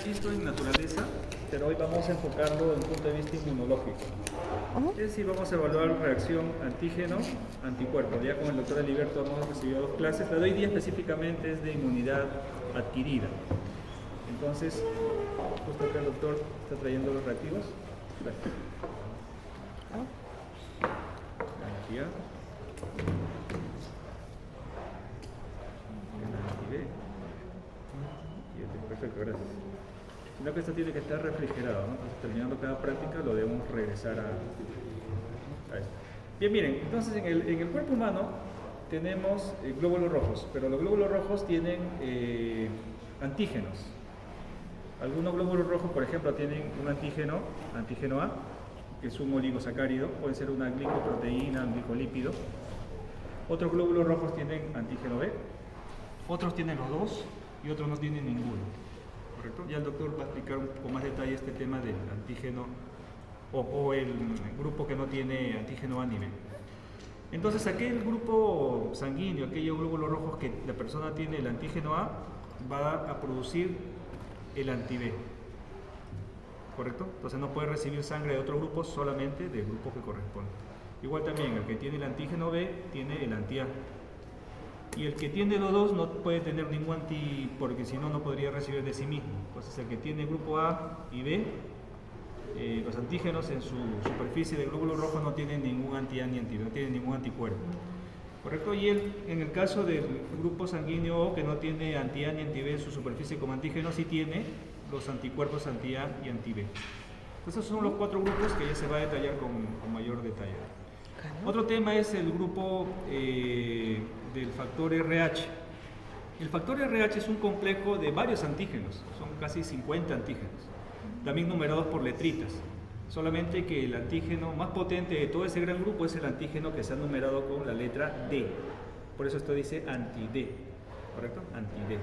visto en naturaleza, pero hoy vamos a enfocarlo desde un punto de vista inmunológico. Es decir, vamos a evaluar reacción antígeno-anticuerpo. Ya con el doctor Aliberto hemos recibido 2 clases. La de hoy día específicamente es de inmunidad adquirida. Entonces, justo acá el doctor está trayendo los reactivos. Gracias. Aquí. Perfecto, gracias. Sino que esto tiene que estar refrigerado, ¿no? Entonces, terminando cada práctica lo debemos regresar a esto. Bien, miren, entonces en el cuerpo humano tenemos glóbulos rojos, pero los glóbulos rojos tienen antígenos. Algunos glóbulos rojos, por ejemplo, tienen un antígeno A, que es un oligosacárido, puede ser una glicoproteína, un glicolípido. Otros glóbulos rojos tienen antígeno B, otros tienen los dos y otros no tienen ninguno. ¿Correcto? Ya el doctor va a explicar un poco más detalle este tema del antígeno o el grupo que no tiene antígeno A ni B. Entonces, aquel grupo sanguíneo, aquellos glóbulos rojos que la persona tiene el antígeno A, va a producir el anti-B. ¿Correcto? Entonces no puede recibir sangre de otro grupo, solamente del grupo que corresponde. Igual también, el que tiene el antígeno B tiene el anti-A. Y el que tiene los dos no puede tener ningún porque si no, no podría recibir de sí mismo. Entonces el que tiene grupo A y B, los antígenos en su superficie de glóbulo rojo no tienen ningún anti-A ni anti-B, no tienen ningún anticuerpo. ¿Correcto? Y en el caso del grupo sanguíneo O, que no tiene anti-A ni anti-B en su superficie como antígeno, sí tiene los anticuerpos anti-A y anti-B. Entonces esos son los 4 grupos que ya se va a detallar con mayor detalle. Otro tema es el grupo del factor RH. El factor RH es un complejo de varios antígenos, son casi 50 antígenos, también numerados por letritas. Solamente que el antígeno más potente de todo ese gran grupo es el antígeno que se ha numerado con la letra D. Por eso esto dice anti-D, ¿correcto? Anti-D.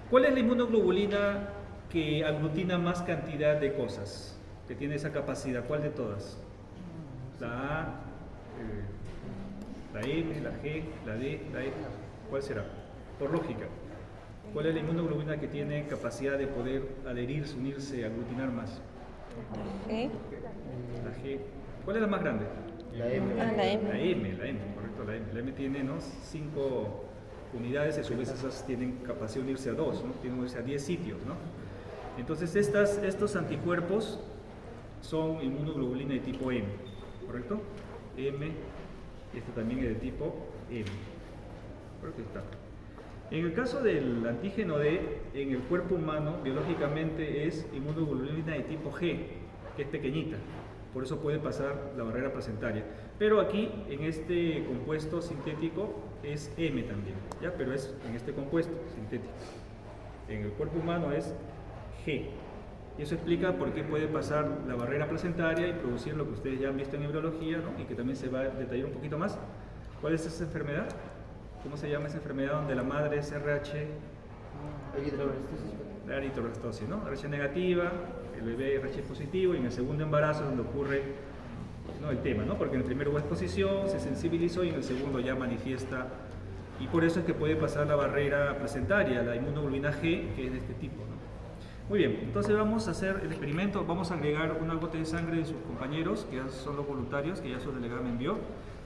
¿Cuál es la inmunoglobulina que aglutina más cantidad de cosas? Que tiene esa capacidad. ¿Cuál de todas? La A, la M, la G, la D, la E. ¿Cuál será? Por lógica. ¿Cuál es la inmunoglobulina que tiene capacidad de poder adherirse, unirse, aglutinar más? G. La G. ¿Cuál es la más grande? La M. La M. La M, correcto, la M. La M tiene 5 unidades, y a su vez esas tienen capacidad de unirse a 2, ¿no? Tienen que unirse a 10 sitios, ¿no? Entonces estos anticuerpos son inmunoglobulina de tipo M, ¿correcto? M, y este también es de tipo M. Correcto, está. En el caso del antígeno D, en el cuerpo humano, biológicamente es inmunoglobulina de tipo G, que es pequeñita, por eso puede pasar la barrera placentaria. Pero aquí, en este compuesto sintético, es M también, ¿ya? Pero es en este compuesto sintético. En el cuerpo humano es G. Y eso explica por qué puede pasar la barrera placentaria y producir lo que ustedes ya han visto en embriología, ¿no? Y que también se va a detallar un poquito más. ¿Cuál es esa enfermedad? ¿Cómo se llama esa enfermedad donde la madre es RH? La eritroblastosis, ¿no? RH negativa, el bebé RH positivo, y en el segundo embarazo es donde ocurre, ¿no?, el tema, ¿no? Porque en el primero hubo exposición, se sensibilizó, y en el segundo ya manifiesta, y por eso es que puede pasar la barrera placentaria, la inmunoglobulina G, que es de este tipo, ¿no? Muy bien, entonces vamos a hacer el experimento. Vamos a agregar una gota de sangre de sus compañeros, que ya son los voluntarios, que ya su delegado me envió.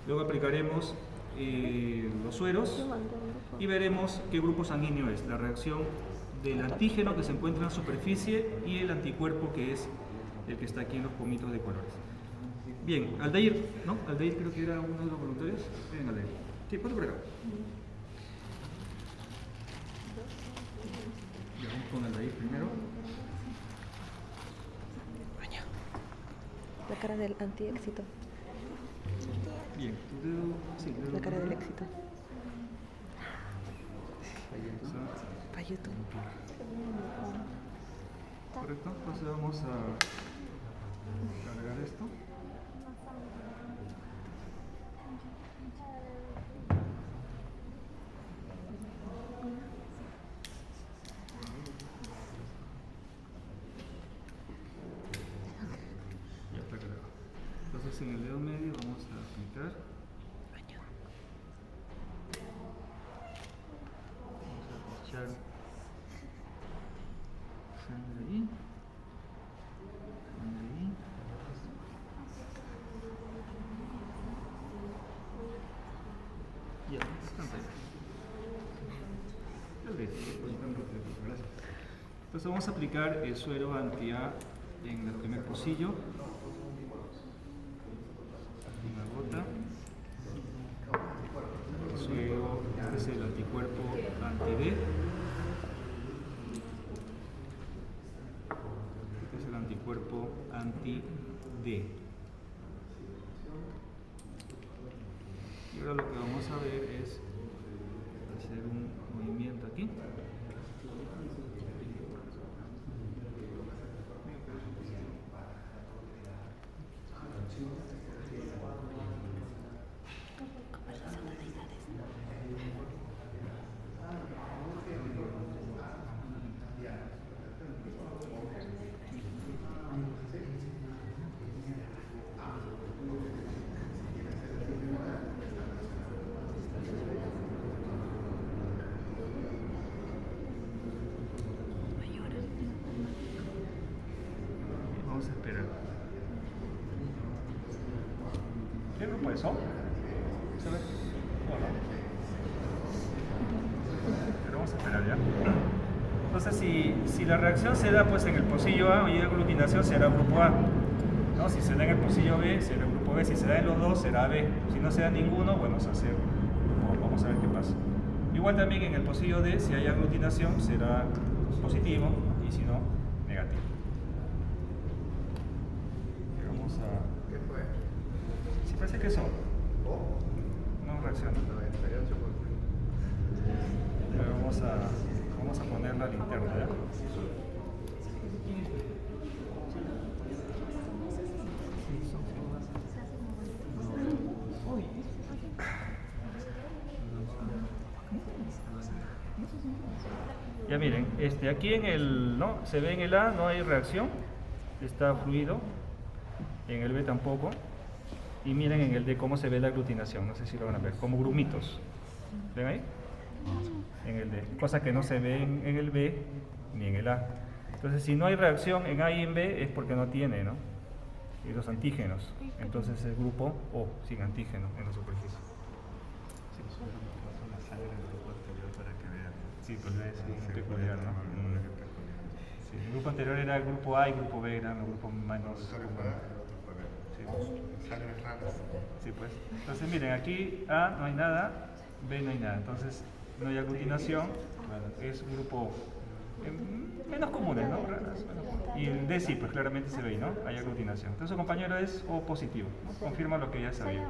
Luego aplicaremos los sueros y veremos qué grupo sanguíneo es, la reacción del antígeno que se encuentra en la superficie y el anticuerpo, que es el que está aquí en los pomitos de colores. Bien, Aldair, ¿no? Aldair creo que era uno de los voluntarios. Bien, Aldair. Sí, ponte por acá. Ya, vamos con Aldair primero. La cara del anti-éxito. Bien, tu dedo, sí, dedo. La cara del éxito. Falluto. Correcto, entonces vamos a cargar esto. Ya está cargado. Entonces en el dedo medio vamos a aplicar. Vamos a echar sangre ahí. Sangre ahí. Ya, descansa ahí. Gracias. Entonces vamos a aplicar el suero anti-A en el primer pocillo. Una gota. El suero, este es el anticuerpo anti-D. Este es el anticuerpo anti-D. Y ahora lo que vamos a ver es hacer un movimiento aquí. Vamos a esperar. ¿Qué grupo es eso? ¿Se ve? Hola. Pero vamos a esperar ya. Entonces, si la reacción se da pues en el pocillo A y hay aglutinación, será grupo A. ¿No? Si se da en el pocillo B, será grupo B. Si se da en los dos, será B. Si no se da ninguno, bueno, vamos a hacer grupo. Vamos a ver qué pasa. Igual también en el pocillo D, si hay aglutinación, será positivo y si no, negativo. Y vamos a... ¿Qué fue? Si parece que eso no reacciona. Pero vamos a poner la linterna, ¿ya? Ya miren, aquí en el, ¿no? Se ve en el A, no hay reacción, está fluido, en el B tampoco, y miren en el D cómo se ve la aglutinación, no sé si lo van a ver, como grumitos, ¿ven ahí? En el D, cosa que no se ve en el B ni en el A. Entonces si no hay reacción en A y en B es porque no tiene, ¿no? Y los antígenos, entonces el grupo O, sin antígeno en la superficie. Sí, pues es peculiar, ¿no? Sí, el grupo anterior era el grupo A y el grupo B eran los grupos menos comunes. Sí, pues. Entonces miren, aquí A no hay nada, B no hay nada. Entonces no hay aglutinación, es un grupo menos comunes, ¿no? Y el D sí, pues claramente se ve, ¿no? Hay aglutinación. Entonces su compañero es O positivo, ¿no? Confirma lo que ya sabía.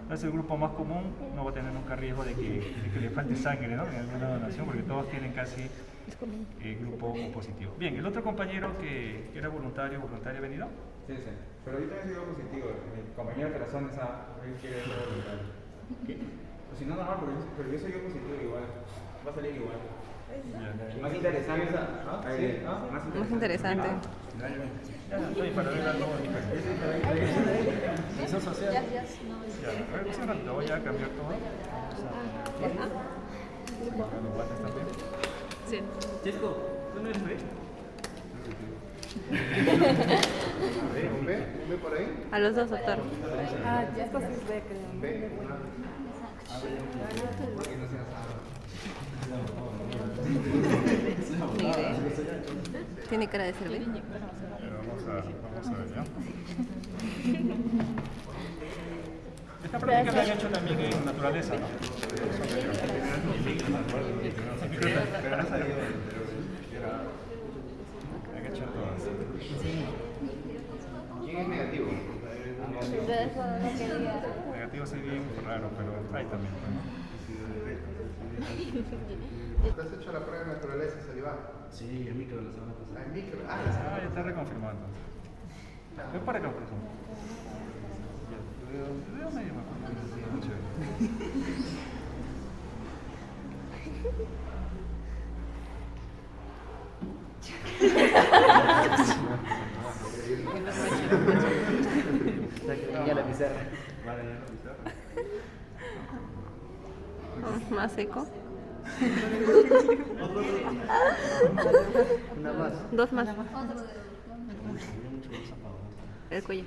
Entonces el grupo más común no va a tener nunca riesgo de que le falte sangre, ¿no? En alguna donación, porque todos tienen casi grupo O positivo. Bien, el otro compañero que era voluntario venido. Sí, sí. Pero yo también soy yo positivo. Mi compañero que razón esa, él quiere ser voluntario. ¿Qué? Pues si no, normal, pero yo soy yo positivo igual. Va a salir igual. Ya. Más interesante. ¿Ah? Sí, ¿ah? Más interesante. Ya, estoy para ver algo diferente. Eso social. Ya, a ver, un ratito, voy a cambiar todo. Los guantes también. Sí. Chesco, ¿tú no eres B? ¿Un B por ahí? A los dos, doctor. Ah, ya esto sí es B, creo. Un B. Porque no seas Mire. Tiene cara de ser B. Vamos a ver, ¿ya? Esta práctica la han hecho también en naturaleza, ¿no? Pero no sabía. Hay que echar todas. ¿Quién es negativo? Negativo sí bien raro, pero hay también, ¿no? ¿Te has hecho la prueba de naturaleza salival? Sí, el micro de la semana pasada. Ah, el micro. Ah, ya está reconfirmando. Ven para acá, por eso. ¿De dónde yo me acuerdo? Chévere. Ya la pizarra. Vale, ya la pizarra. Más seco. Una más. Dos más. Otro dedo. El cuello.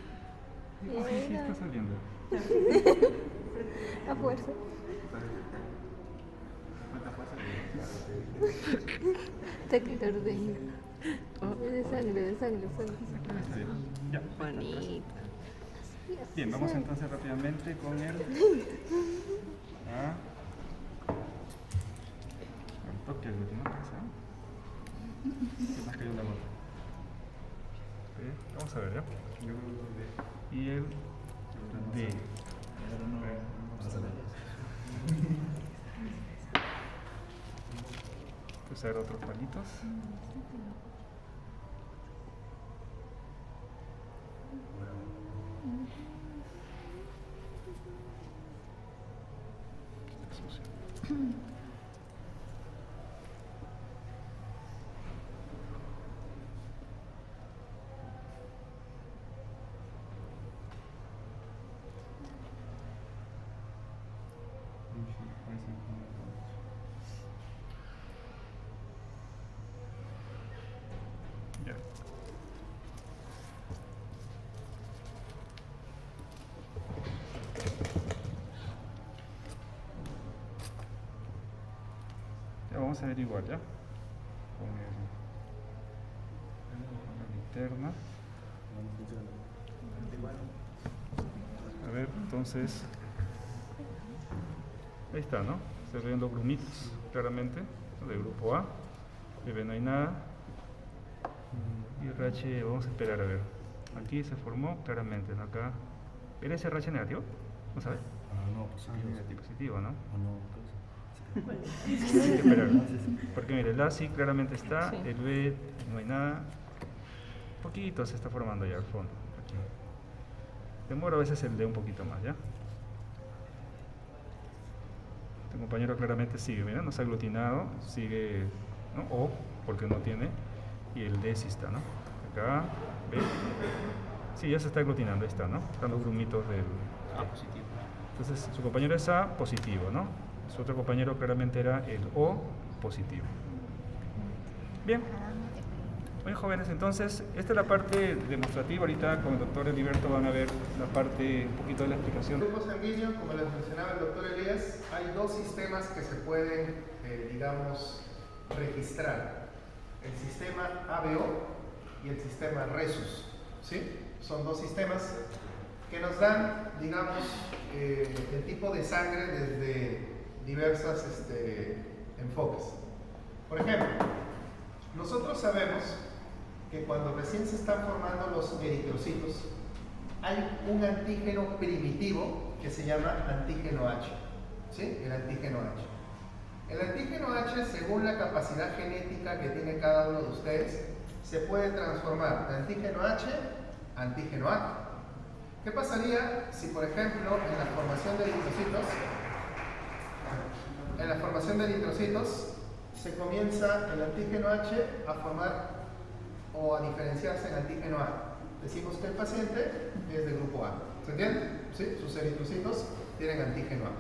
Sí, está saliendo. A fuerza. Te quita el ordeño. De sangre, sangre. Está bien. Ya. Bonito. Bien, vamos entonces rápidamente con el toque del último, ¿sí? Más cayó la gota. ¿Sí? Vamos a ver, ¿ya? Y el D. Usar otros palitos. Está sucio. Ya. Ya vamos a averiguar ya. Con la linterna. A ver, entonces. Ahí está, ¿no? Se ven los grumitos claramente del grupo A. B no hay nada. Y RH, vamos a esperar a ver. Aquí se formó claramente, ¿no? Acá. ¿Era ese RH negativo? ¿No sabes? No, positivo. Positivo, ¿no? No, Hay que esperar. Porque mire, el A sí claramente está, Sí. el B no hay nada. Poquito se está formando ya al fondo. Aquí. Demora a veces el D un poquito más, ¿ya? Este compañero claramente sigue, mira, no se ha aglutinado, sigue, ¿no? O, porque no tiene, y el D sí está, ¿no? Acá, B. Sí, ya se está aglutinando, ahí está, ¿no? Están los grumitos del... positivo. Entonces, su compañero es A positivo, ¿no? Su otro compañero claramente era el O positivo. Bien. Muy jóvenes, entonces, esta es la parte demostrativa. Ahorita con el doctor Eliberto van a ver la parte, un poquito de la explicación. En el grupo sanguíneo, como les mencionaba el doctor Elías, hay dos sistemas que se pueden, digamos, registrar. El sistema ABO y el sistema RESUS. ¿Sí? Son dos sistemas que nos dan, digamos, el tipo de sangre desde diversos enfoques. Por ejemplo, nosotros sabemos que cuando recién se están formando los eritrocitos, hay un antígeno primitivo que se llama antígeno H. ¿Sí? El antígeno H. El antígeno H, según la capacidad genética que tiene cada uno de ustedes, se puede transformar de antígeno H a antígeno A. ¿Qué pasaría si, por ejemplo, en la formación de eritrocitos, se comienza el antígeno H a formar o a diferenciarse en antígeno A? Decimos que el paciente es de grupo A. ¿Se entiende? ¿Sí? Sus eritrocitos tienen antígeno A.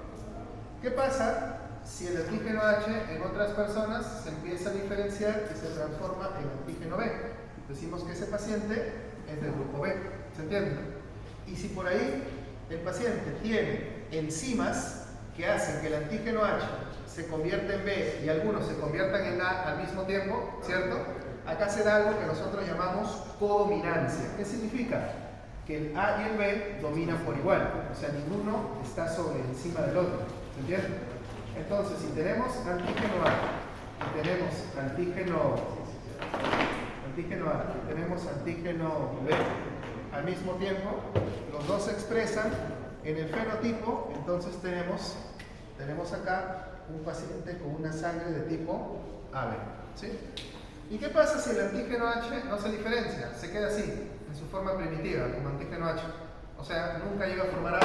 ¿Qué pasa si el antígeno H en otras personas se empieza a diferenciar y se transforma en antígeno B? Decimos que ese paciente es del grupo B. ¿Se entiende? Y si por ahí el paciente tiene enzimas que hacen que el antígeno H se convierta en B y algunos se conviertan en A al mismo tiempo, ¿cierto? Acá se da algo que nosotros llamamos codominancia. ¿Qué significa? Que el A y el B dominan por igual, o sea, ninguno está sobre encima del otro, ¿se entiende? Entonces, si tenemos antígeno A y tenemos antígeno A y tenemos antígeno B al mismo tiempo, los dos se expresan en el fenotipo. Entonces tenemos acá un paciente con una sangre de tipo AB, ¿sí? ¿Y qué pasa si el antígeno H no se diferencia? Se queda así, en su forma primitiva, como antígeno H. O sea, nunca llega a formar A,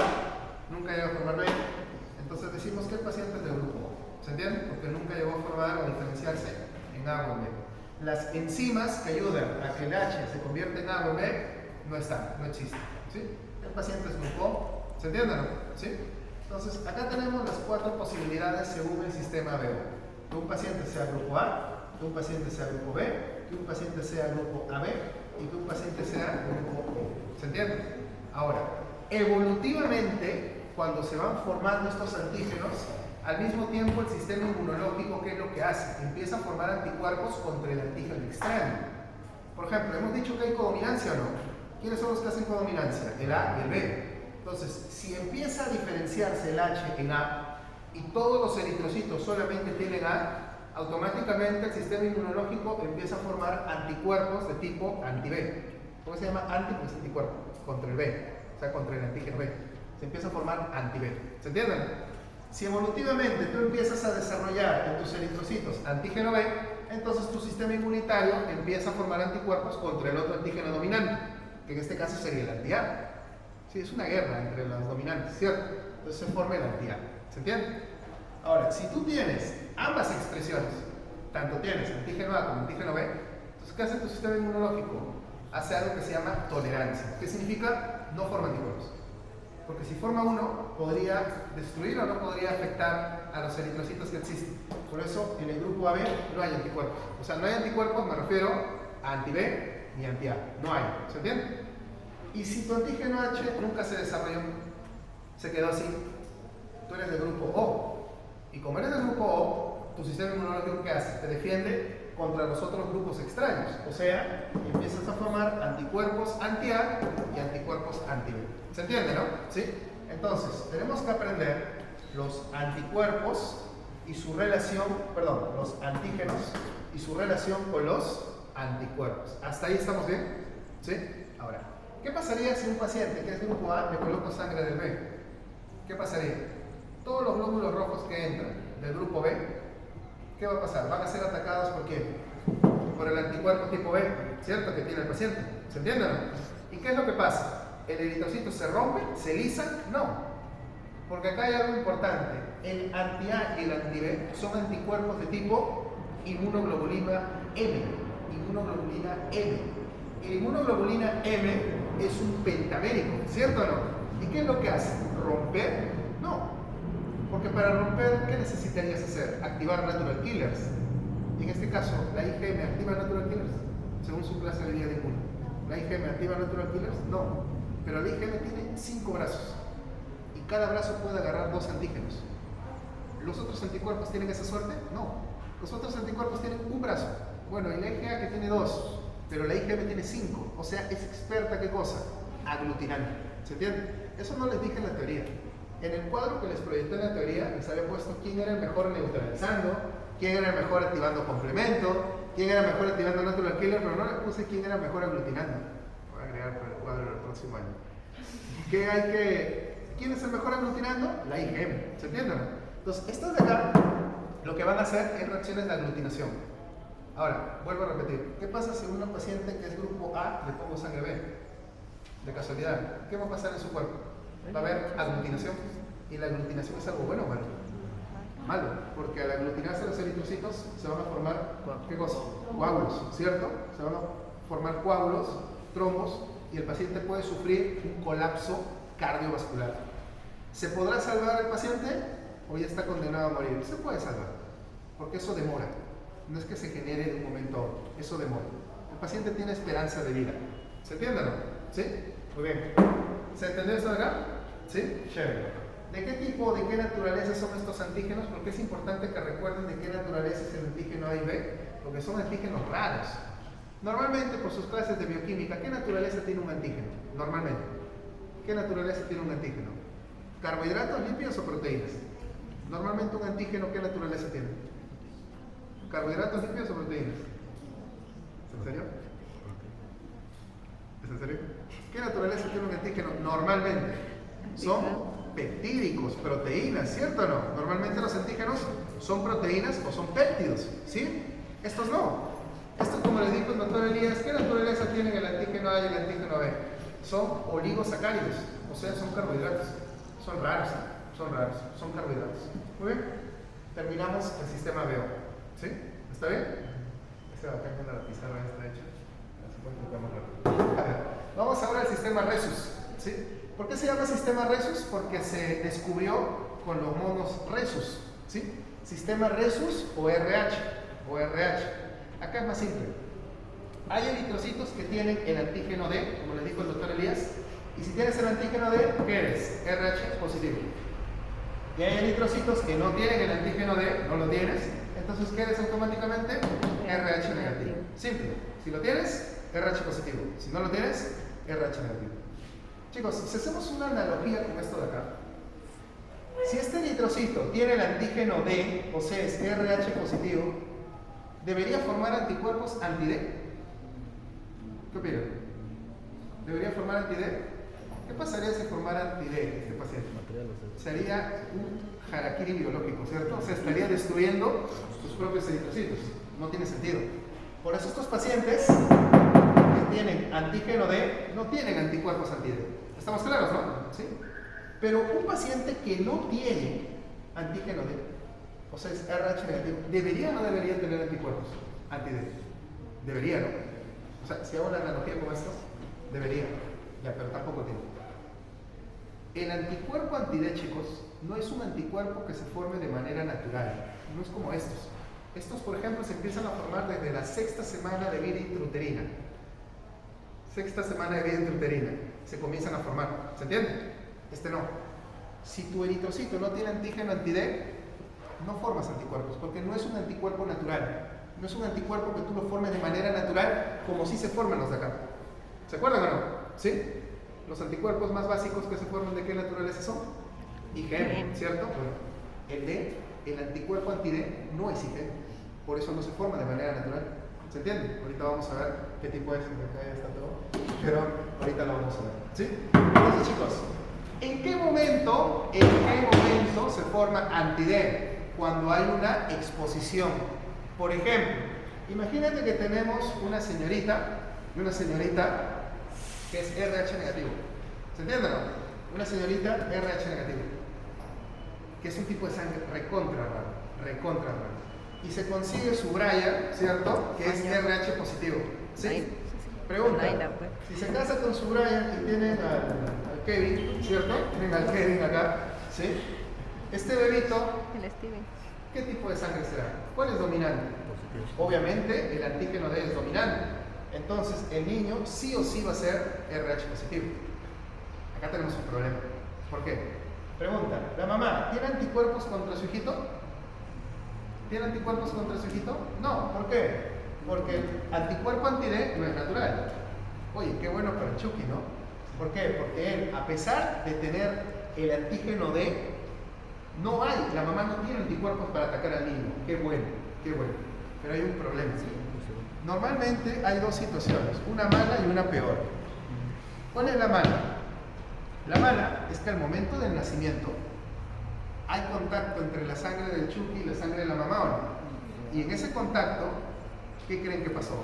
nunca llega a formar B. Entonces decimos que el paciente es de grupo O. ¿Se entiende? Porque nunca llegó a formar o a diferenciarse en A o en B. Las enzimas que ayudan a que el H se convierta en A o en B no están, no existen, ¿sí? El paciente es grupo O. ¿Se entiende o no? ¿Sí? Entonces, acá tenemos las 4 posibilidades según el sistema ABO. que un paciente sea grupo A, que un paciente sea grupo B, que un paciente sea grupo AB y que un paciente sea grupo O. ¿Se entiende? Ahora, evolutivamente, cuando se van formando estos antígenos, al mismo tiempo el sistema inmunológico, ¿qué es lo que hace? Empieza a formar anticuerpos contra el antígeno extraño. Por ejemplo, hemos dicho que hay codominancia o no. ¿Quiénes son los que hacen codominancia? El A y el B. Entonces, si empieza a diferenciarse el H en A y todos los eritrocitos solamente tienen A, automáticamente el sistema inmunológico empieza a formar anticuerpos de tipo anti-B. ¿Cómo se llama? Pues anticuerpo, contra el B, o sea, contra el antígeno B. Se empieza a formar anti-B. ¿Se entienden? Si evolutivamente tú empiezas a desarrollar en tus eritrocitos antígeno B, entonces tu sistema inmunitario empieza a formar anticuerpos contra el otro antígeno dominante, que en este caso sería el anti-A. Sí, es una guerra entre los dominantes, ¿cierto? Entonces se forma el anti-A. ¿Se entiende? Ahora, si tú tienes ambas expresiones, tanto tienes antígeno A como antígeno B, entonces ¿qué hace tu sistema inmunológico? Hace algo que se llama tolerancia. ¿Qué significa? No forma anticuerpos. Porque si forma uno, podría destruir o no podría afectar a los eritrocitos que existen. Por eso, en el grupo AB no hay anticuerpos. O sea, no hay anticuerpos, me refiero a anti-B ni anti-A. No hay. ¿Se entiende? Y si tu antígeno H nunca se desarrolló, se quedó así, tú eres del grupo O. Y como eres del grupo O, tu sistema inmunológico, ¿qué hace? Te defiende contra los otros grupos extraños. O sea, empiezas a formar anticuerpos anti-A y anticuerpos anti-B. ¿Se entiende, no? ¿Sí? Entonces, tenemos que aprender los anticuerpos y su relación, los antígenos y su relación con los anticuerpos. ¿Hasta ahí estamos bien? ¿Sí? Ahora, ¿qué pasaría si un paciente que es grupo A le coloco sangre del B? ¿Qué pasaría? Todos los glóbulos rojos que entran del grupo B, ¿qué va a pasar? Van a ser atacados ¿por quién? Por el anticuerpo tipo B, ¿cierto? Que tiene el paciente. ¿Se entiende o no? ¿Y qué es lo que pasa? ¿El eritrocito se rompe? ¿Se lisa? No. Porque acá hay algo importante. El anti-A y el anti-B son anticuerpos de tipo inmunoglobulina M. Inmunoglobulina M. El inmunoglobulina M es un pentamérico, ¿cierto o no? ¿Y qué es lo que hace? ¿Romper? No. Porque para romper, ¿qué necesitarías hacer? Activar natural killers. En este caso, ¿la IgM activa natural killers? Según su clase de guía de inmuno. ¿La IgM activa natural killers? No. Pero la IgM tiene 5 brazos. Y cada brazo puede agarrar 2 antígenos. ¿Los otros anticuerpos tienen esa suerte? No. Los otros anticuerpos tienen un brazo. Bueno, y la IgA que tiene 2. Pero la IgM tiene 5. O sea, es experta, ¿qué cosa? Aglutinante. ¿Se entiende? Eso no les dije en la teoría. En el cuadro que les proyecté en la teoría, les había puesto quién era el mejor neutralizando, quién era el mejor activando complemento, quién era el mejor activando natural killer, pero no les puse quién era el mejor aglutinando. Voy a agregar para el cuadro del próximo año. ¿Quién es el mejor aglutinando? La IgM. ¿Se entiende? Entonces, estos de acá, lo que van a hacer es reacciones de aglutinación. Ahora, vuelvo a repetir. ¿Qué pasa si a una paciente que es grupo A le pongo sangre B? De casualidad. ¿Qué va a pasar en su cuerpo? Va a haber aglutinación. ¿Y la aglutinación es algo bueno o malo? Malo, porque al aglutinarse los eritrocitos se van a formar, ¿qué cosa? Coágulos, ¿cierto? Se van a formar coágulos, trombos, y el paciente puede sufrir un colapso cardiovascular. ¿Se podrá salvar el paciente o ya está condenado a morir? Se puede salvar, porque eso demora. No es que se genere de un momento a otro, eso demora. El paciente tiene esperanza de vida. ¿Se entiende o no? ¿Sí? Muy bien. ¿Se entendió esto de acá? ¿Sí? Chévere. ¿De qué tipo, de qué naturaleza son estos antígenos? Porque es importante que recuerden de qué naturaleza es el antígeno A y B, porque son antígenos raros. Normalmente, por sus clases de bioquímica, ¿qué naturaleza tiene un antígeno? Normalmente. ¿Qué naturaleza tiene un antígeno? ¿Carbohidratos, lípidos o proteínas? Normalmente un antígeno, ¿qué naturaleza tiene? ¿Carbohidratos, lípidos o proteínas? ¿Es en serio? ¿Es en serio? ¿Qué naturaleza tiene un antígeno? Normalmente son peptídicos, proteínas, ¿cierto o no? Normalmente los antígenos son proteínas o son péptidos, ¿sí? Estos no. Estos, como les dijo el doctor Elías, ¿qué naturaleza tienen el antígeno A y el antígeno B? Son oligosacáridos, o sea, son carbohidratos. Son raros, son carbohidratos. Muy bien. Terminamos el sistema BO, ¿sí? ¿Está bien? Ese va acá con la pizarra está hecha. Así que explicamos rápido. Vamos ahora al sistema Rhesus, ¿sí? ¿Por qué se llama sistema Rhesus? Porque se descubrió con los monos Rhesus, ¿sí? ¿Sistema Rhesus o RH? O RH. Acá es más simple. Hay eritrocitos que tienen el antígeno D, como le dijo el doctor Elías, y si tienes el antígeno D, ¿qué eres? RH positivo. Y hay eritrocitos que no tienen el antígeno D, no lo tienes, entonces ¿qué eres automáticamente? RH negativo. Simple. Si lo tienes, RH positivo. Si no lo tienes, RH negativo. Chicos, si hacemos una analogía con esto de acá, si este eritrocito tiene el antígeno D, o sea, es RH positivo, ¿debería formar anticuerpos anti-D? ¿Qué opinan? ¿Debería formar anti-D? ¿Qué pasaría si formara anti-D este paciente? Sería un harakiri biológico, ¿cierto? O sea, estaría destruyendo sus propios eritrocitos. No tiene sentido. Por eso estos pacientes que tienen antígeno D no tienen anticuerpos anti-D. ¿Estamos claros, no? ¿Sí? Pero un paciente que no tiene antígeno D, o sea, es RH negativo, ¿debería o no debería tener anticuerpos anti-D? Debería, ¿no? O sea, si hago una analogía con esto, debería. Ya, pero tampoco tiene. El anticuerpo anti-D, chicos, no es un anticuerpo que se forme de manera natural. No es como estos. Estos, por ejemplo, se empiezan a formar desde la 6ª semana de vida intrauterina. 6ª semana de vida intrauterina. Se comienzan a formar. ¿Se entiende? Este no. Si tu eritrocito no tiene antígeno anti-D, no formas anticuerpos, porque no es un anticuerpo natural. No es un anticuerpo que tú lo formes de manera natural, como si se forman los de acá. ¿Se acuerdan o no? ¿Sí? Los anticuerpos más básicos que se forman, ¿de qué naturaleza son? IgM, ¿cierto? Bueno, el D, el anticuerpo anti-D, no es IgM. Por eso no se forma de manera natural. ¿Se entiende? Ahorita vamos a ver qué tipo es, acá ya está todo. Pero ahorita lo vamos a ver. ¿Sí? Entonces, chicos, ¿en qué momento se forma anti-D? Cuando hay una exposición. Por ejemplo, imagínate que tenemos una señorita que es RH negativo. ¿Se entiende o no? Una señorita RH negativo, que es un tipo de sangre recontra raro. Y se consigue su Brian, ¿cierto? Que es RH positivo. ¿Sí? Pregunta, si se casa con su Brian y tienen al Kevin, ¿cierto? Tienen al Kevin acá, ¿sí? Este bebito, El Steven. ¿qué tipo de sangre será? ¿Cuál es dominante? Obviamente el antígeno D es dominante. Entonces el niño sí o sí va a ser RH positivo. Acá tenemos un problema. ¿Por qué? Pregunta, ¿la mamá tiene anticuerpos contra su hijito? ¿Tiene anticuerpos contra su hijito? No, ¿por qué? Porque el anticuerpo anti-D no es natural. Oye, qué bueno para el Chucky, ¿no? ¿Por qué? Porque él, a pesar de tener el antígeno D, no hay, la mamá no tiene anticuerpos para atacar al niño. Qué bueno. Pero hay un problema. Normalmente hay dos situaciones, una mala y una peor. ¿Cuál es la mala? La mala es que al momento del nacimiento hay contacto entre la sangre del Chucky y la sangre de la mamá, ¿o no? Y en ese contacto, ¿qué creen que pasó?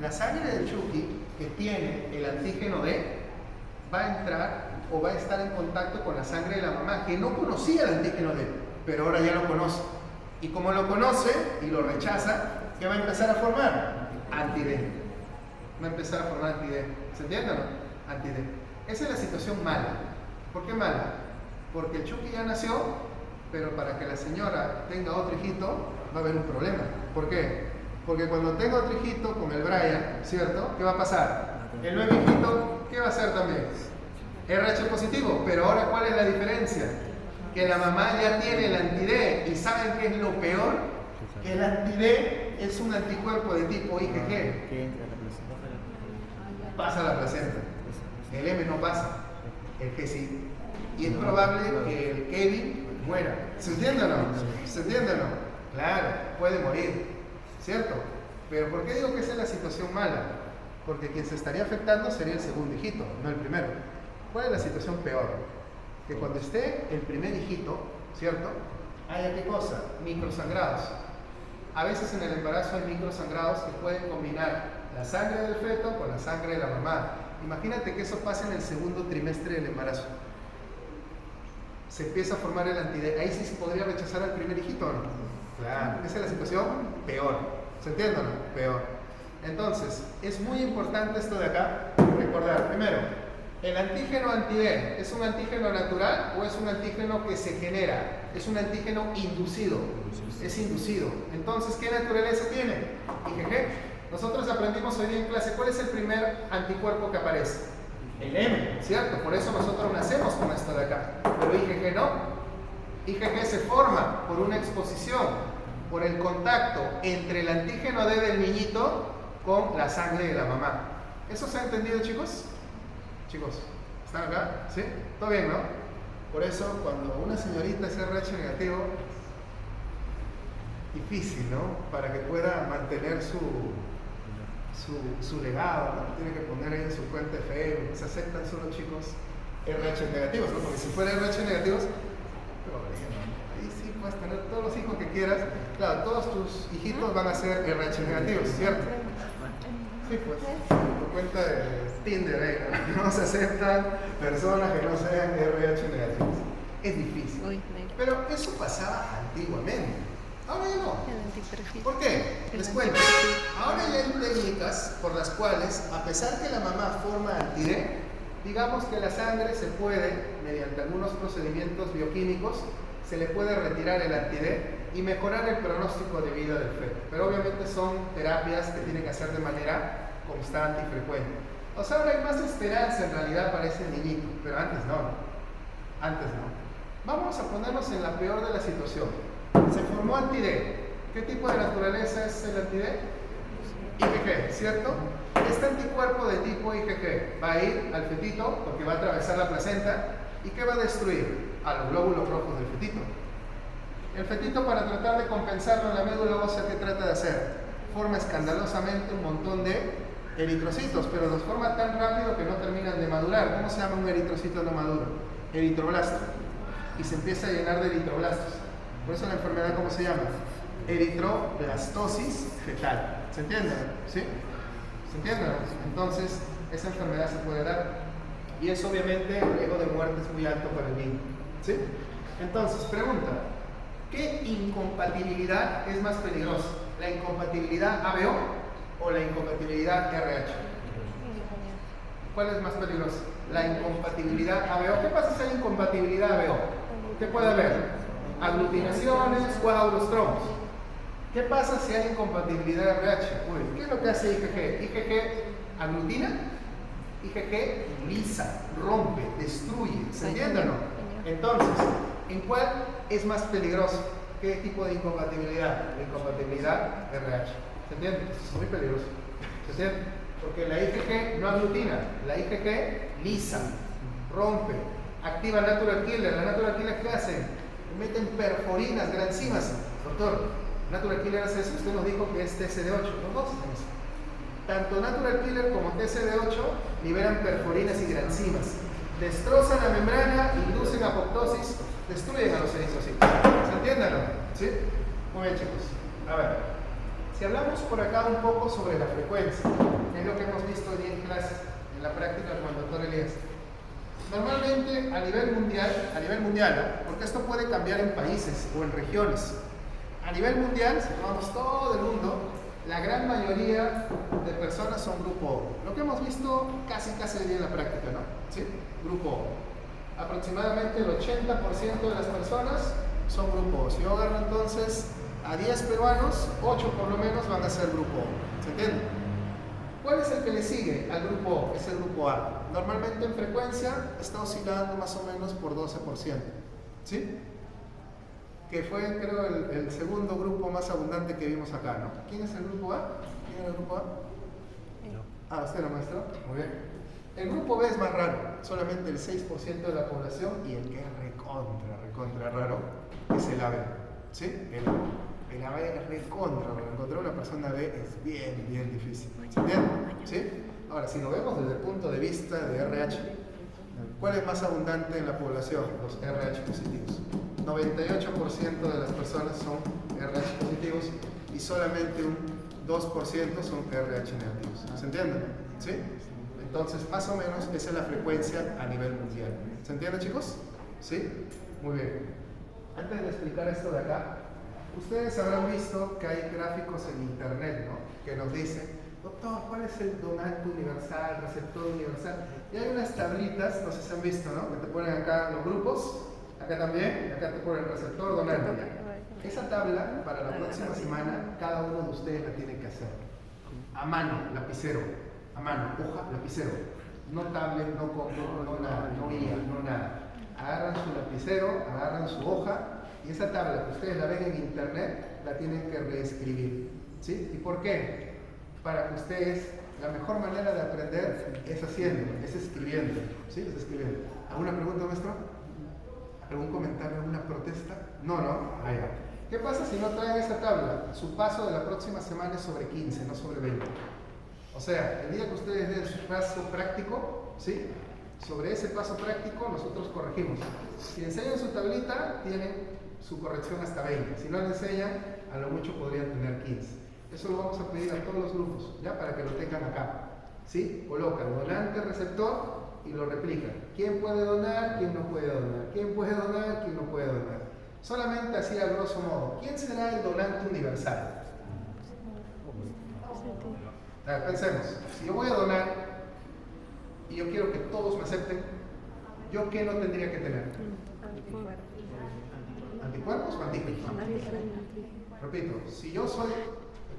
La sangre del Chucky, que tiene el antígeno D, va a entrar o va a estar en contacto con la sangre de la mamá, que no conocía el antígeno D, pero ahora ya lo conoce. Y como lo conoce y lo rechaza, ¿qué va a empezar a formar? Anti-D. Va a empezar a formar anti-D. ¿Se entiende o no? Anti-D. Esa es la situación mala. ¿Por qué mala? Porque el Chucky ya nació, pero para que la señora tenga otro hijito, va a haber un problema. ¿Por qué? Porque cuando tenga otro hijito con el Brian, ¿cierto? ¿Qué va a pasar? El nuevo hijito, ¿qué va a hacer también? RH positivo, pero ahora ¿cuál es la diferencia? Que la mamá ya tiene el anti-D, y ¿saben qué es lo peor? Que el anti-D es un anticuerpo de tipo IgG. Pasa a la placenta. El M no pasa, el G sí. Y es probable que el Kevin muera. ¿Se entiende o no? ¿Se entiende o no? Claro, puede morir, ¿cierto? Pero ¿por qué digo que esa es la situación mala? Porque quien se estaría afectando sería el segundo hijito, no el primero. ¿Cuál es la situación peor? Que cuando esté el primer hijito, ¿cierto? Haya qué cosa, microsangrados. A veces en el embarazo hay microsangrados que pueden combinar la sangre del feto con la sangre de la mamá. Imagínate que eso pasa en el segundo trimestre del embarazo. Se empieza a formar el anti-D. Ahí sí se podría rechazar al primer hijito, ¿o no? Claro, esa es la situación peor. ¿Se entiende o no? Peor. Entonces, es muy importante esto de acá, recordar, primero, ¿El antígeno anti-D es un antígeno natural o es un antígeno que se genera? Es un antígeno inducido. Es inducido. Entonces, ¿qué naturaleza tiene? IgG. Nosotros aprendimos hoy día en clase cuál es el primer anticuerpo que aparece. El M, ¿cierto? Por eso nosotros nacemos con esto de acá. Pero IgG no. IgG se forma por una exposición, por el contacto entre el antígeno D del niñito con la sangre de la mamá. ¿Eso se ha entendido, chicos? Chicos, ¿están acá? ¿Sí? ¿Todo bien, no? Por eso, cuando una señorita es RH negativo, difícil, ¿no? Para que pueda mantener su legado, ¿no? Tiene que poner ahí en su cuenta de Facebook, se aceptan solo chicos RH negativos, ¿no? Porque si fuera RH negativos, ahí sí puedes tener todos los hijos que quieras. Claro, todos tus hijitos van a ser RH negativos, ¿cierto? Sí, pues, por cuenta de Tinder, ¿no? No se aceptan personas que no sean RH negativos. Es difícil. Pero eso pasaba antiguamente. Ahora ya no. ¿Por qué? Les cuento. Ahora ya hay técnicas por las cuales, a pesar que la mamá forma anti-D, digamos que la sangre se puede, mediante algunos procedimientos bioquímicos, se le puede retirar el anti-D y mejorar el pronóstico de vida del feto. Pero obviamente son terapias que tienen que hacer de manera constante y frecuente. O sea, ahora hay más esperanza en realidad para ese niñito, pero antes no. Antes no. Vamos a ponernos en la peor de la situación. Se formó anti-D. ¿Qué tipo de naturaleza es el anti-D? IgG, ¿cierto? Este anticuerpo de tipo IgG va a ir al fetito porque va a atravesar la placenta. ¿Y qué va a destruir? A los glóbulos rojos del fetito. El fetito, para tratar de compensarlo en la médula ósea, ¿qué trata de hacer? Forma escandalosamente un montón de eritrocitos, pero los forma tan rápido que no terminan de madurar. ¿Cómo se llama un eritrocito no maduro? Eritroblasto. Y se empieza a llenar de eritroblastos. Por eso la enfermedad, ¿cómo se llama? Eritroblastosis fetal. ¿Se entiende? ¿Sí? ¿Se entiende? Entonces, esa enfermedad se puede dar. Y eso, obviamente, el riesgo de muerte es muy alto para el niño. ¿Sí? Entonces, pregunta. ¿Qué incompatibilidad es más peligrosa? ¿La incompatibilidad ABO o la incompatibilidad RH? ¿Cuál es más peligrosa? La incompatibilidad ABO. ¿Qué pasa si hay incompatibilidad ABO? ¿Qué puede haber? Aglutinaciones, coágulos, trombos. ¿Qué pasa si hay incompatibilidad RH? Uy, ¿qué es lo que hace IgG? IgG aglutina, IgG lisa, rompe, destruye. ¿Se entiende o no? Entonces, ¿en cuál es más peligroso? ¿Qué tipo de incompatibilidad? La incompatibilidad RH. ¿Se entiende? Es muy peligroso. ¿Se entiende? Porque la IgG no aglutina, la IgG lisa, rompe, activa natural killer. ¿La natural killer qué hace? Meten perforinas, granzimas. Doctor, natural killer hace eso. Usted nos dijo que es TCD8. Los dos hacen eso. Tanto natural killer como TCD8 liberan perforinas y granzimas. Destrozan la membrana, inducen apoptosis, destruyen a los eritrocitos. ¿Se entiende o no? ¿Sí? Muy bien, chicos. A ver, si hablamos por acá un poco sobre la frecuencia, es lo que hemos visto hoy en clase, en la práctica con el doctor Elías. Normalmente a nivel mundial, ¿no? Porque esto puede cambiar en países o en regiones. A nivel mundial, si tomamos todo el mundo, la gran mayoría de personas son grupo O. Lo que hemos visto casi en la práctica, ¿no? ¿Sí? Grupo O. Aproximadamente el 80% de las personas son grupo O. Si yo agarro entonces a 10 peruanos, 8 por lo menos van a ser grupo O. ¿Se entiende? ¿Cuál es el que le sigue al grupo O? Es el grupo A. Normalmente en frecuencia está oscilando más o menos por 12%. ¿Sí? Que fue, creo, el segundo grupo más abundante que vimos acá, ¿no? ¿Quién es el grupo A? ¿Quién es el grupo A? Ah, ¿usted lo maestro? Muy bien. El grupo B es más raro, solamente el 6% de la población, y el que es recontra raro es el AB. ¿Sí? El AB es recontra raro. Encontrar una persona B es bien difícil. ¿Se entiende? ¿Sí? Ahora, si lo vemos desde el punto de vista de RH, ¿cuál es más abundante en la población? Los RH positivos. 98% de las personas son RH positivos y solamente un 2% son RH negativos. ¿Se entiende? ¿Sí? Entonces, más o menos, esa es la frecuencia a nivel mundial. ¿Se entiende, chicos? ¿Sí? Muy bien. Antes de explicar esto de acá, ustedes habrán visto que hay gráficos en internet, ¿no? Que nos dicen doctor, ¿cuál es el donante universal, receptor universal? Y hay unas tablitas, no sé si han visto, ¿no? Que te ponen acá los grupos, acá también, acá te ponen receptor, donante. Esa tabla, para la próxima semana, cada uno de ustedes la tiene que hacer. A mano, lapicero, a mano, hoja, lapicero. No tablet, no compu, no nada, no IA, no nada. Agarran su lapicero, agarran su hoja y esa tabla que ustedes la ven en internet la tienen que reescribir. ¿Sí? ¿Y por qué? Para que ustedes, la mejor manera de aprender es haciendo, es escribiendo. ¿Sí? Es escribiendo. ¿Alguna pregunta, maestro? ¿Algún comentario, alguna protesta? No, no. Ah, ya. ¿Qué pasa si no traen esa tabla? Su paso de la próxima semana es sobre 15, no sobre 20. O sea, el día que ustedes den su paso práctico, ¿sí? Sobre ese paso práctico nosotros corregimos. Si enseñan su tablita, tienen su corrección hasta 20. Si no la enseñan, a lo mucho podrían tener 15. Eso lo vamos a pedir a todos los grupos, ¿ya? Para que lo tengan acá. ¿Sí? Colocan donante, receptor y lo replican. ¿Quién puede donar? ¿Quién no puede donar? ¿Quién puede donar? ¿Quién no puede donar? Solamente así a grosso modo. ¿Quién será el donante universal? A ver, pensemos. Si yo voy a donar y yo quiero que todos me acepten, ¿yo qué no tendría que tener? ¿Anticuerpos o antígenos? Repito, si yo soy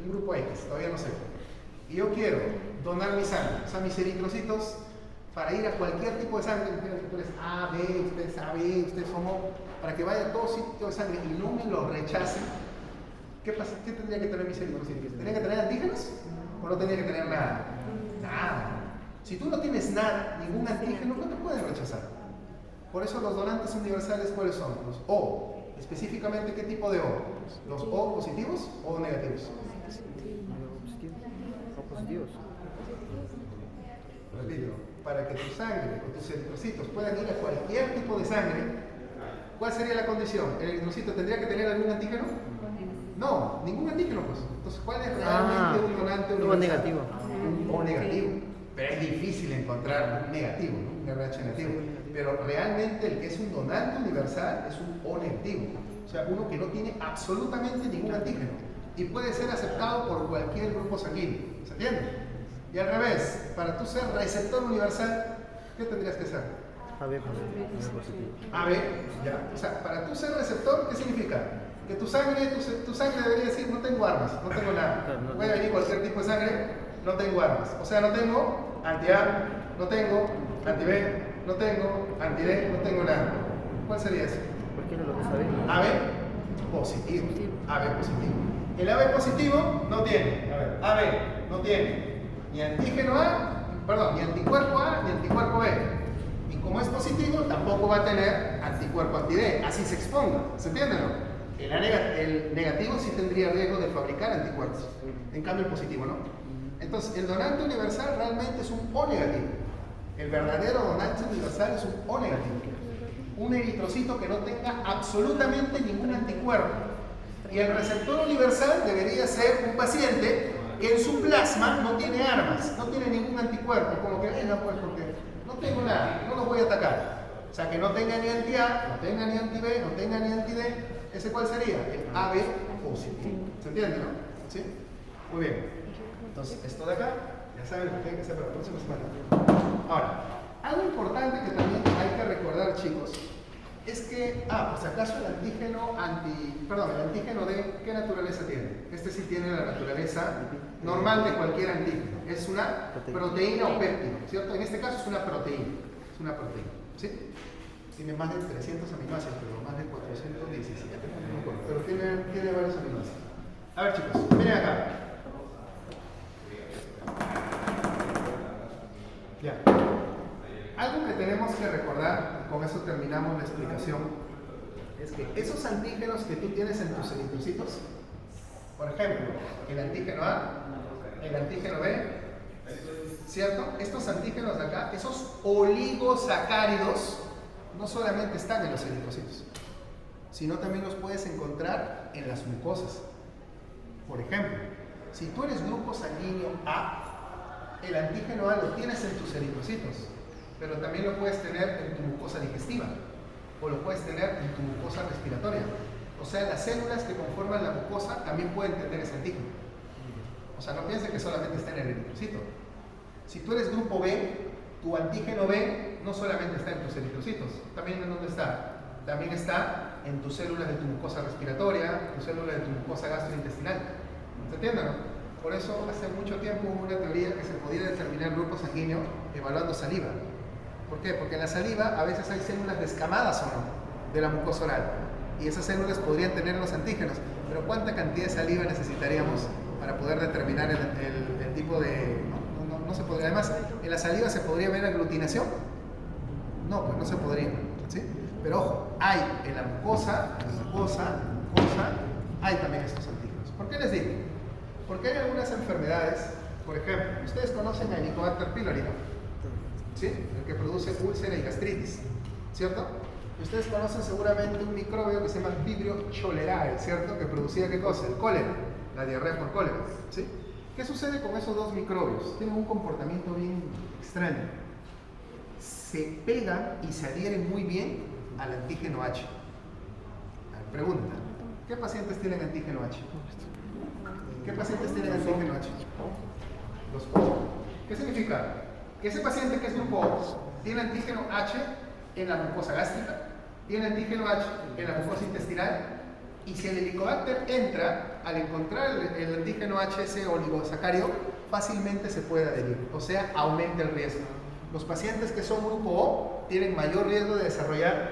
un grupo X, todavía no sé, y yo quiero donar mi sangre, o sea, mis eritrocitos, para ir a cualquier tipo de sangre, ustedes A, B, ustedes AB, ustedes son O, para que vaya a todo sitio de sangre y no me lo rechacen, ¿qué pasa? ¿Qué tendría que tener mis eritrocitos? ¿Tendría que tener antígenos o no tendría que tener nada? Nada. Si tú no tienes nada, ningún antígeno, no te pueden rechazar. Por eso los donantes universales, ¿cuáles son? Los O. Específicamente, ¿qué tipo de O? ¿Los O positivos o negativos? O positivos. Repito, para que tu sangre o tus eritrocitos puedan ir a cualquier tipo de sangre, ¿cuál sería la condición? ¿El eritrocito tendría que tener algún antígeno? No, ningún antígeno, pues. Entonces, ¿cuál es realmente un donante universal? O negativo. Un O negativo. Pero es difícil encontrar un negativo, ¿no? Un RH negativo. Pero realmente el que es un donante universal es un O negativo. O sea, uno que no tiene absolutamente ningún antígeno. Y puede ser aceptado por cualquier grupo sanguíneo. ¿Se entiende? Y al revés, para tú ser receptor universal, ¿qué tendrías que ser? AB positivo. AB, ya. O sea, para tú ser receptor, ¿qué significa? Que tu sangre debería decir, no tengo armas, no tengo nada. Claro, no Puede venir cualquier tipo de sangre, no tengo armas. O sea, no tengo anti-A, no tengo anti-B, no tengo anti-D, no tengo nada. ¿Cuál sería eso? Cualquiera de los dos AB. AB positivo. AB positivo. El AB positivo no tiene. A ver, AB no tiene ni antígeno A, perdón, ni anticuerpo A, ni anticuerpo B. Y como es positivo, tampoco va a tener anticuerpo anti-D. Así se exponga. ¿Se entiende, no? El negativo sí tendría riesgo de fabricar anticuerpos. En cambio, el positivo no. Entonces, el donante universal realmente es un O negativo. El verdadero donante universal es un O negativo. Un eritrocito que no tenga absolutamente ningún anticuerpo. Y el receptor universal debería ser un paciente que en su plasma no tiene armas, no tiene ningún anticuerpo. Como que, venga pues, porque no tengo nada, no los voy a atacar. O sea, que no tenga ni anti-A, no tenga ni anti-B, no tenga ni anti-D. ¿Ese cuál sería? El AB positivo. ¿Se entiende, no? ¿Sí? Muy bien. Entonces, esto de acá, ya saben lo que tienen que hacer para la próxima semana. Ahora, algo importante que también hay que recordar, chicos, es que, por si acaso el antígeno D, ¿qué naturaleza tiene? Este sí tiene la naturaleza normal de cualquier antígeno. Es una proteína o péptido, ¿cierto? En este caso es una proteína. Es una proteína, ¿sí? Tiene más de 300 aminoácidos, pero más de 417. Pero tiene varios aminoácidos. A ver, chicos, miren acá. Ya. Algo que tenemos que recordar, y con eso terminamos la explicación, es que esos antígenos que tú tienes en tus eritrocitos, por ejemplo, el antígeno A, el antígeno B, ¿cierto? Estos antígenos de acá, esos oligosacáridos, no solamente están en los eritrocitos, sino también los puedes encontrar en las mucosas. Por ejemplo, si tú eres grupo sanguíneo A, el antígeno A lo tienes en tus eritrocitos, pero también lo puedes tener en tu mucosa digestiva o lo puedes tener en tu mucosa respiratoria. O sea, las células que conforman la mucosa también pueden tener ese antígeno. O sea, no piensen que solamente está en el eritrocito. Si tú eres grupo B, tu antígeno B no solamente está en tus eritrocitos, también en dónde está. También está en tus células de tu mucosa respiratoria, tus células de tu mucosa gastrointestinal. ¿Se entiende, no? Por eso hace mucho tiempo hubo una teoría que se podía determinar el grupo sanguíneo evaluando saliva. ¿Por qué? Porque en la saliva a veces hay células descamadas o no de la mucosa oral. Y esas células podrían tener los antígenos. Pero ¿cuánta cantidad de saliva necesitaríamos para poder determinar el tipo de... No se podría. Además, ¿en la saliva se podría ver aglutinación? No, pues no se podría. ¿Sí? Pero ojo, hay en la mucosa, hay también estos antígenos. ¿Por qué les digo? Porque hay algunas enfermedades, por ejemplo, ustedes conocen a Helicobacter pylori, ¿no? ¿Sí? El que produce úlcera y gastritis, ¿cierto? Y ustedes conocen seguramente un microbio que se llama Vibrio cholerae, ¿cierto? Que producía ¿qué cosa? El cólera, la diarrea por cólera, ¿sí? ¿Qué sucede con esos dos microbios? Tienen un comportamiento bien extraño. Se pegan y se adhieren muy bien al antígeno H. A ver, pregunta, ¿qué pacientes tienen antígeno H? ¿Qué pacientes tienen antígeno H? Los O. ¿Qué significa? Que ese paciente que es grupo O tiene antígeno H en la mucosa gástrica, tiene antígeno H en la mucosa intestinal, y si el Helicobacter entra, al encontrar el antígeno H, ese oligosacario, fácilmente se puede adherir, o sea, aumenta el riesgo. Los pacientes que son grupo O tienen mayor riesgo de desarrollar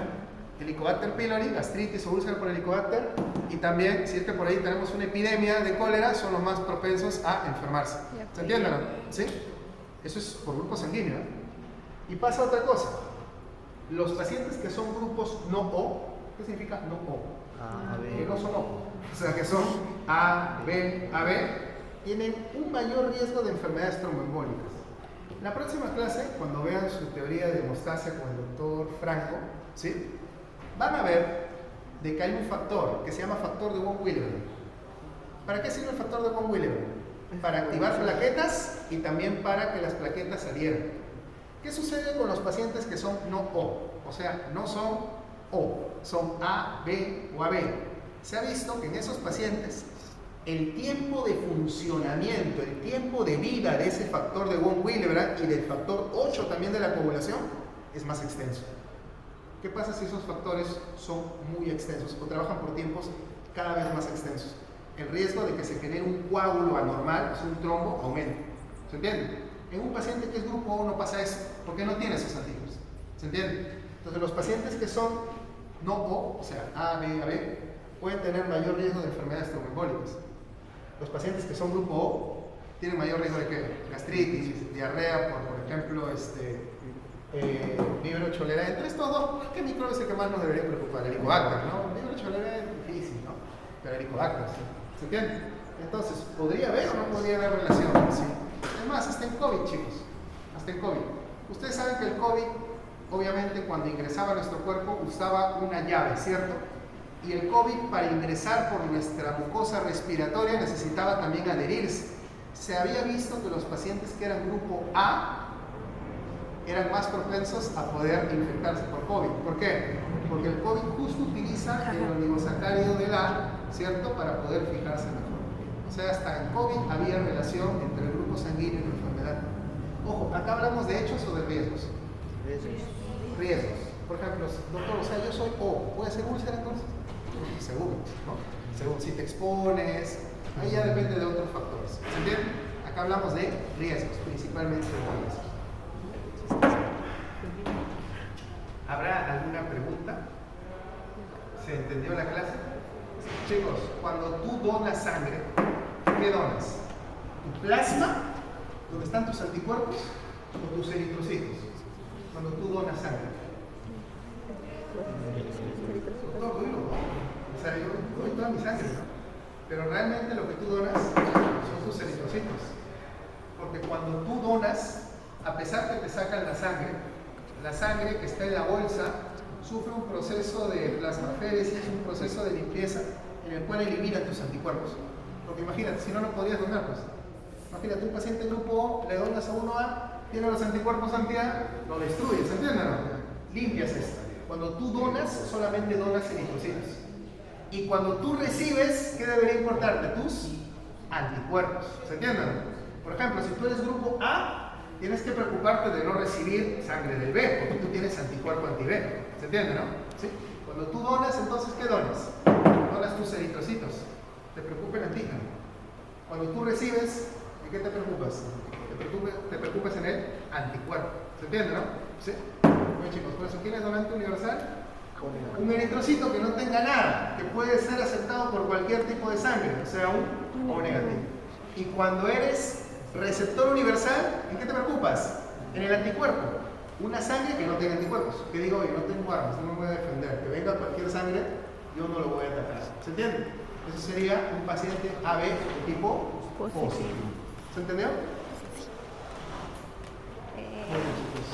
Helicobacter pylori, gastritis o úlcera por Helicobacter, y también, si es que por ahí tenemos una epidemia de cólera, son los más propensos a enfermarse. ¿Se entienden? ¿Sí? Eso es por grupo sanguíneo. Y pasa otra cosa. Los pacientes que son grupos no O, ¿qué significa no O? Que no son O. O sea, que son A, B, AB, tienen un mayor riesgo de enfermedades tromboembólicas. En la próxima clase, cuando vean su teoría de hemostasia con el doctor Franco, ¿sí? Van a ver de que hay un factor que se llama factor de von Willebrand. ¿Para qué sirve el factor de von Willebrand? Para activar plaquetas y también para que las plaquetas se adhieran. ¿Qué sucede con los pacientes que son no O? O sea, no son O, son A, B o AB. Se ha visto que en esos pacientes el tiempo de funcionamiento, el tiempo de vida de ese factor de von Willebrand y del factor 8 también de la coagulación es más extenso. ¿Qué pasa si esos factores son muy extensos o trabajan por tiempos cada vez más extensos? El riesgo de que se genere un coágulo anormal, es un trombo, aumenta. ¿Se entiende? En un paciente que es grupo O no pasa eso, porque no tiene esos antígenos. ¿Se entiende? Entonces los pacientes que son no O sea, A, B, AB, pueden tener mayor riesgo de enfermedades tromboembólicas. Los pacientes que son grupo O tienen mayor riesgo de ¿qué? Gastritis, diarrea, por ejemplo, Vibrio cholerae. Entre estos dos, ¿qué microbio es el que más nos debería preocupar? El Helicobacter, ¿no? Vibrio cholerae es difícil, ¿no? Pero el Helicobacter, ¿sí? ¿Se entiende? Entonces, ¿podría haber o no podría haber relación? Sí. Además, hasta en COVID, chicos. Hasta en COVID. Ustedes saben que el COVID, obviamente, cuando ingresaba a nuestro cuerpo, usaba una llave, ¿cierto? Y el COVID, para ingresar por nuestra mucosa respiratoria, necesitaba también adherirse. Se había visto que los pacientes que eran grupo A eran más propensos a poder infectarse por COVID. ¿Por qué? Porque el COVID justo utiliza el oligosacario del A, ¿cierto?, para poder fijarse mejor. O sea, hasta en COVID había relación entre el grupo sanguíneo y la enfermedad. Ojo, acá hablamos de hechos o de riesgos. Riesgos. Por ejemplo, doctor, o sea, yo soy O, ¿puede ser úlcera entonces? Seguro, ¿no? Según si te expones, ahí ya depende de otros factores. ¿Se entiende? Acá hablamos de riesgos, principalmente de riesgos. ¿Habrá alguna pregunta? ¿Se entendió la clase? Chicos, cuando tú donas sangre, ¿qué donas? ¿Tu plasma, donde están tus anticuerpos, o tus eritrocitos? Cuando tú donas sangre. Doctor, dilo, ¿no? O sea, yo doy toda mi sangre, ¿no? Pero realmente lo que tú donas son tus eritrocitos. Porque cuando tú donas, a pesar que te sacan la sangre que está en la bolsa sufre un proceso de plasmaféresis, un proceso de limpieza en el cual elimina tus anticuerpos. Porque imagínate, si no, no podrías donar, pues. Imagínate, un paciente grupo O, le donas a uno A, tiene los anticuerpos anti-A, lo destruyes, ¿entiendes? Limpias esto. Cuando tú donas, solamente donas eritrocitos. Y cuando tú recibes, ¿qué debería importarte? Tus anticuerpos. ¿Se entiende? Por ejemplo, si tú eres grupo A, tienes que preocuparte de no recibir sangre del B, porque tú tienes anticuerpo anti-B. ¿Se entiende, no? ¿Sí? Cuando tú donas, entonces, ¿qué donas? Donas tus eritrocitos. Te preocupa el antígeno. Cuando tú recibes, ¿de qué te preocupas? Te preocupas en el anticuerpo. ¿Se entiende, no? ¿Sí? Bueno, chicos, por eso, ¿quién es donante universal? Un eritrocito que no tenga nada, que puede ser aceptado por cualquier tipo de sangre, o sea, un O negativo. Y cuando eres receptor universal, ¿en qué te preocupas? En el anticuerpo. Una sangre que no tenga anticuerpos. Que digo, oye, no tengo armas, no me voy a defender. Que venga cualquier sangre, yo no lo voy a atacar. ¿Se entiende? Eso sería un paciente AB de tipo positivo. ¿Se entendió? Bueno, chicos.